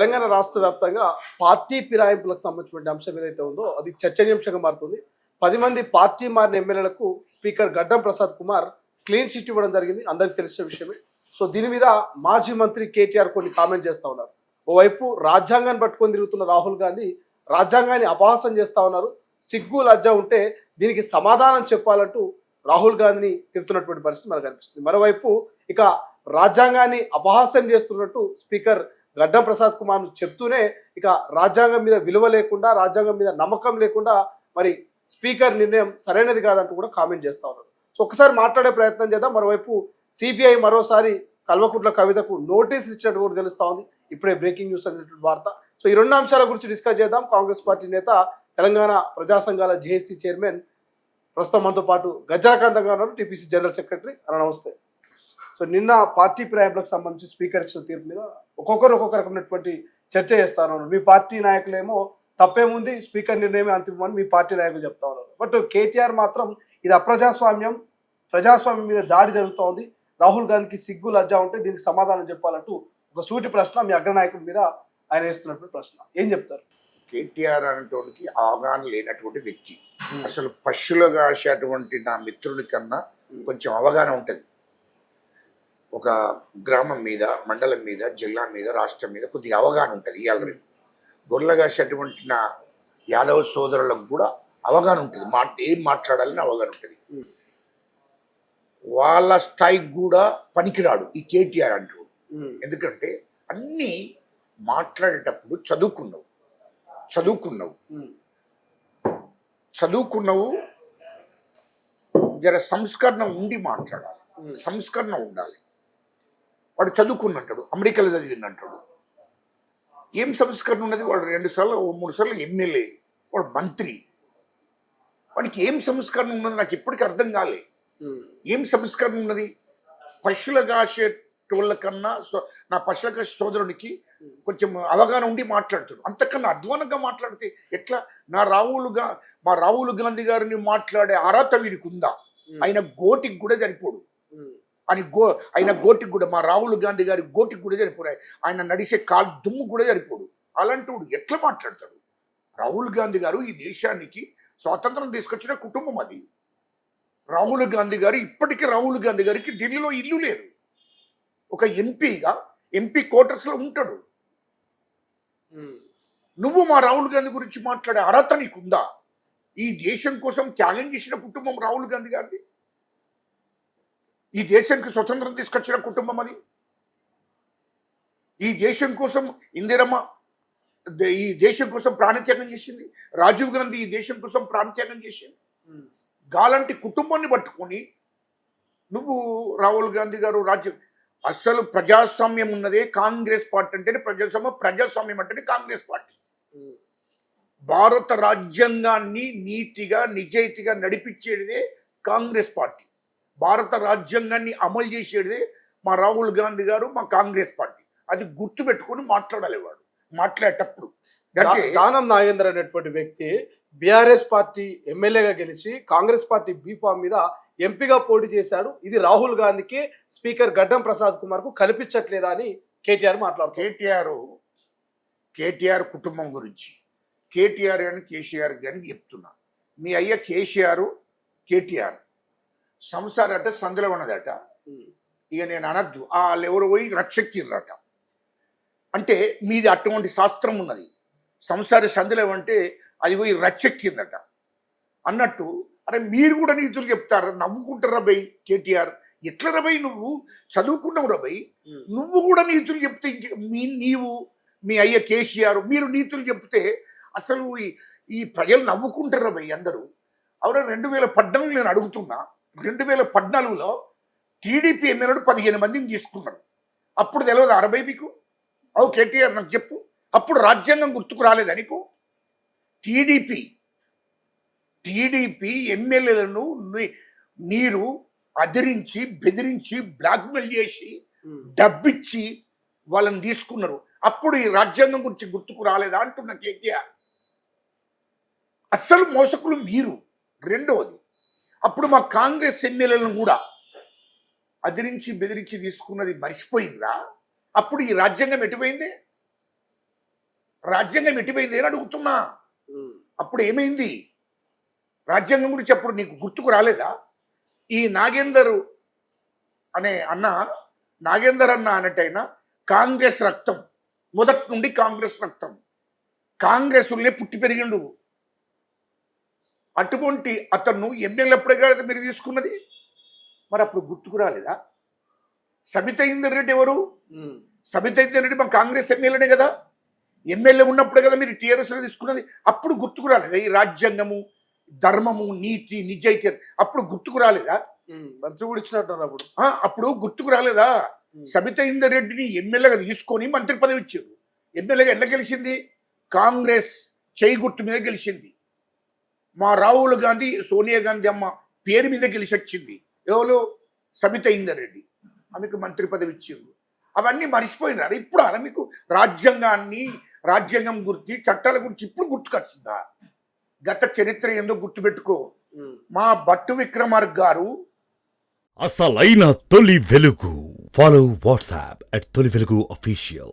తెలంగాణ రాష్ట్ర వ్యాప్తంగా పార్టీ ఫిరాయింపులకు సంబంధించిన అంశం ఏదైతే ఉందో అది చర్చనీయాంశంగా మారుతుంది. 10 మంది పార్టీ మారిన ఎమ్మెల్యేలకు స్పీకర్ గడ్డం ప్రసాద్ కుమార్ క్లీన్ చిట్ ఇవ్వడం జరిగింది. అందరికీ తెలిసిన విషయమే. సో దీని మీద మాజీ మంత్రి కేటీఆర్ కొన్ని కామెంట్ చేస్తూ ఉన్నారు. ఓవైపు రాజ్యాంగాన్ని పట్టుకొని తిరుగుతున్న రాహుల్ గాంధీ రాజ్యాంగాన్ని అపహాసం చేస్తూ ఉన్నారు. సిగ్గు లజ్జ ఉంటే దీనికి సమాధానం చెప్పాలంటూ రాహుల్ గాంధీని తిరుగుతున్నటువంటి పరిస్థితి మనకు కనిపిస్తుంది. మరోవైపు ఇక రాజ్యాంగాన్ని అపహాస్యం చేస్తున్నట్టు స్పీకర్ గడ్డం ప్రసాద్ కుమార్ చెప్తూనే ఇక రాజ్యాంగం మీద విలువ లేకుండా, రాజ్యాంగం మీద నమ్మకం లేకుండా మరి స్పీకర్ నిర్ణయం సరైనది కాదంటూ కూడా కామెంట్ చేస్తూ ఉన్నారు. సో ఒకసారి మాట్లాడే ప్రయత్నం చేద్దాం. మరోవైపు సిబిఐ మరోసారి కల్వకుంట్ల కవితకు నోటీసులు ఇచ్చినట్టు కూడా తెలుస్తూ ఉంది. ఇప్పుడే బ్రేకింగ్ న్యూస్ అనేటువంటి వార్త. సో ఈ రెండు అంశాల గురించి డిస్కస్ చేద్దాం. కాంగ్రెస్ పార్టీ నేత, తెలంగాణ ప్రజా సంఘాల జేఏసీ చైర్మన్ ప్రస్తుతం మనతో పాటు గజ్జాకాంతం గారు, టీపీసీ జనరల్ సెక్రటరీ. అన్న నమస్తే. సో నిన్న పార్టీ ఫిరాయింపులకు సంబంధించి స్పీకర్ ఇచ్చిన తీర్పు మీద ఒక్కొక్క రకమైనటువంటి చర్చ చేస్తారు. మీ పార్టీ నాయకులేమో తప్పేముంది, స్పీకర్ నిర్ణయమే అంతిమని మీ పార్టీ నాయకులు చెప్తా ఉన్నారు. బట్ కేటీఆర్ మాత్రం ఇది అప్రజాస్వామ్యం, ప్రజాస్వామ్యం మీద దాడి జరుగుతూ ఉంది, రాహుల్ గాంధీకి సిగ్గు లజ్జ ఉంటే దీనికి సమాధానం చెప్పాలంటూ ఒక సూటి ప్రశ్న మీ అగ్రనాయకుడి మీద ఆయన వేస్తున్నటువంటి ప్రశ్న. ఏం చెప్తారు? కేటీఆర్ అనేటువంటి అవగాహన లేనటువంటి వ్యక్తి. అసలు పశువులు కాసేటువంటి నా మిత్రుడి కన్నా కొంచెం అవగాహన ఉంటుంది. ఒక గ్రామం మీద, మండలం మీద, జిల్లా మీద, రాష్ట్రం మీద కొద్దిగా అవగాహన ఉంటుంది. ఇవాళ గొర్రెలు కాసేటువంటి నా యాదవ సోదరులకు కూడా అవగాహన ఉంటుంది. ఏం మాట్లాడాలని అవగాహన ఉంటుంది. వాళ్ళ స్థాయికి కూడా పనికిరాడు ఈ కేటీఆర్ అంటూ. ఎందుకంటే అన్నీ మాట్లాడేటప్పుడు చదువుకున్నావు జర సంస్కరణ ఉండి మాట్లాడాలి. సంస్కరణ ఉండాలి. వాడు చదువుకున్నట్టాడు, అమెరికాలో చదివినట్టాడు. ఏం సంస్కరణ ఉన్నది? వాడు 2 సార్లు 3 సార్లు ఎమ్మెల్యే, వాడు మంత్రి. వాడికి ఏం సంస్కరణ ఉన్నది నాకు ఇప్పటికీ అర్థం కాలే. ఏం సంస్కరణ ఉన్నది? పశువుల కాసేటోళ్ళ కన్నా నా పశువుల కాసే సోదరునికి కొంచెం అవగాహన ఉండి మాట్లాడుతాడు. అంతకన్నా అధ్వానంగా మాట్లాడితే ఎట్లా? మా రాహుల్ గాంధీ గారిని మాట్లాడే అర్హత వీడికి ఉందా? ఆయన గోటికి కూడా సరిపోడు. ఆయన గోటికి కూడా, మా రాహుల్ గాంధీ గారి గోటికి కూడా సరిపోరాయి. ఆయన నడిచే కాలు దుమ్ము కూడా సరిపోడు. అలాంటి వాడు ఎట్లా మాట్లాడతాడు? రాహుల్ గాంధీ గారు ఈ దేశానికి స్వాతంత్రం తీసుకొచ్చిన కుటుంబం అది. రాహుల్ గాంధీ గారు ఇప్పటికీ రాహుల్ గాంధీ గారికి ఢిల్లీలో ఇల్లు లేదు. ఒక ఎంపీగా ఎంపీ క్వార్టర్స్లో ఉంటాడు. నువ్వు మా రాహుల్ గాంధీ గురించి మాట్లాడే అర్హత నీకుందా? ఈ దేశం కోసం త్యాగం చేసిన కుటుంబం రాహుల్ గాంధీ గారిది. ఈ దేశానికి స్వతంత్రం తీసుకొచ్చిన కుటుంబం అది. ఈ దేశం కోసం ఇందిరమ్మ ఈ దేశం కోసం ప్రాణత్యాగం చేసింది. రాజీవ్ గాంధీ ఈ దేశం కోసం ప్రాణత్యాగం చేసింది. గాలంటి కుటుంబాన్ని పట్టుకొని నువ్వు రాహుల్ గాంధీ గారు అసలు ప్రజాస్వామ్యం ఉన్నదే కాంగ్రెస్ పార్టీ అంటేనే ప్రజాస్వామ్యం అంటేనే కాంగ్రెస్ పార్టీ. భారత రాజ్యాంగాన్ని నీతిగా నిజాయితీగా నడిపించేదే కాంగ్రెస్ పార్టీ. భారత రాజ్యాంగాన్ని అమలు చేసేదే మా రాహుల్ గాంధీ గారు, మా కాంగ్రెస్ పార్టీ. అది గుర్తు పెట్టుకుని మాట్లాడాలి వాడు మాట్లాడేటప్పుడు. దానం నాగేందర్ అనేటువంటి వ్యక్తి బీఆర్ఎస్ పార్టీ ఎమ్మెల్యేగా గెలిచి కాంగ్రెస్ పార్టీ బీఫామ్ మీద ఎంపీగా పోటీ చేశాడు. ఇది రాహుల్ గాంధీకి స్పీకర్ గడ్డం ప్రసాద్ కుమార్ కు కనిపించట్లేదా అని కేటీఆర్ మాట్లాడుతారు. కేటీఆర్ కుటుంబం గురించి కేటీఆర్ అని కేసీఆర్ గారిని చెప్తున్నా. మీ అయ్య కేటీఆర్ సంసారం అంటే సందులో ఉన్నదట. ఇక నేను అనద్దు, వాళ్ళు ఎవరు పోయి రక్షక్కిర్రట. అంటే మీది అటువంటి శాస్త్రం ఉన్నది. సంసార సందులో అంటే అది పోయి రక్షక్కిందట అన్నట్టు. అరే మీరు కూడా నీతులు చెప్తారు, నవ్వుకుంటారా బై కేటీఆర్? ఎట్లా రబై? నువ్వు చదువుకున్నావు రబై, నువ్వు కూడా నీతులు చెప్తే నీవు మీ అయ్య కేసీఆర్ మీరు నీతులు చెప్తే అసలు ఈ ప్రజలు నవ్వుకుంటారు రబై అందరూ. అవునా? 2014 నేను అడుగుతున్నా. 2014లో టీడీపీ ఎమ్మెల్యేలు 15 మందిని తీసుకున్నారు. అప్పుడు తెలియదు 60 మీకు? అవు కేటీఆర్ నాకు చెప్పు. అప్పుడు రాజ్యాంగం గుర్తుకు రాలేదా నీకు? టీడీపీ ఎమ్మెల్యేలను మీరు అదిరించి, బెదిరించి, బ్లాక్మెయిల్ చేసి, డబ్బిచ్చి వాళ్ళని తీసుకున్నారు. అప్పుడు ఈ రాజ్యాంగం గురించి గుర్తుకు రాలేదా అంటున్న కేటీఆర్. అస్సలు మోసకులు మీరు. రెండవది, అప్పుడు మా కాంగ్రెస్ ఎమ్మెల్యేలను కూడా అదిరించి బెదిరించి తీసుకున్నది మర్చిపోయిందా? అప్పుడు ఈ రాజ్యాంగం ఎటుపోయింది? రాజ్యాంగం ఎట్టిపోయింది అని అడుగుతున్నా. ఉమ్, అప్పుడు ఏమైంది? రాజ్యాంగం గురించి అప్పుడు నీకు గుర్తుకు రాలేదా? ఈ నాగేందర్ అనే అన్న, నాగేందర్ అన్న అన్నట్టయినా కాంగ్రెస్ రక్తం, మొదటి నుండి కాంగ్రెస్ రక్తం, కాంగ్రెస్నే పుట్టి పెరిగిండు. అటువంటి అతను ఎమ్మెల్యే ఎప్పుడుగా మీరు తీసుకున్నది? మరి అప్పుడు గుర్తుకు రాలేదా? సబితా ఇందర్ రెడ్డి ఎవరు? ఉమ్, సబితా ఇందర్ రెడ్డి మా కాంగ్రెస్ ఎమ్మెల్యేనే కదా. ఎమ్మెల్యే ఉన్నప్పుడే కదా మీరు టీఆర్ఎస్లో తీసుకున్నది. అప్పుడు గుర్తుకు రాలేదా? ఈ రాజ్యాంగము, ధర్మము, నీతి, నిజాయితీ అప్పుడు గుర్తుకు రాలేదా? మంత్రి కూడా ఇచ్చినట్టు అప్పుడు. అప్పుడు గుర్తుకు రాలేదా? సబితా ఇందర్ రెడ్డిని ఎమ్మెల్యేగా తీసుకొని మంత్రి పదవి ఇచ్చారు. ఎమ్మెల్యేగా ఎట్లా గెలిచింది? కాంగ్రెస్ చేయి గుర్తు మీద గెలిచింది. మా రాహుల్ గాంధీ, సోనియా గాంధీ అమ్మ పేరు మీద గెలిచి వచ్చింది. ఎవరు? సబితా ఇందర్ రెడ్డి. ఆమెకు మంత్రి పదవి ఇచ్చింది. అవన్నీ మర్చిపోయినారు. ఇప్పుడు అలా మీకు రాజ్యాంగాన్ని, రాజ్యాంగం గురించి, చట్టాల గురించి ఇప్పుడు గుర్తుకొస్తుందా? గత చరిత్ర ఏందో గుర్తుపెట్టుకో. మా భట్టు విక్రమార్క గారు అసలైన తొలి వెలుగు. ఫాలో వాట్సాప్ @తొలి వెలుగు official.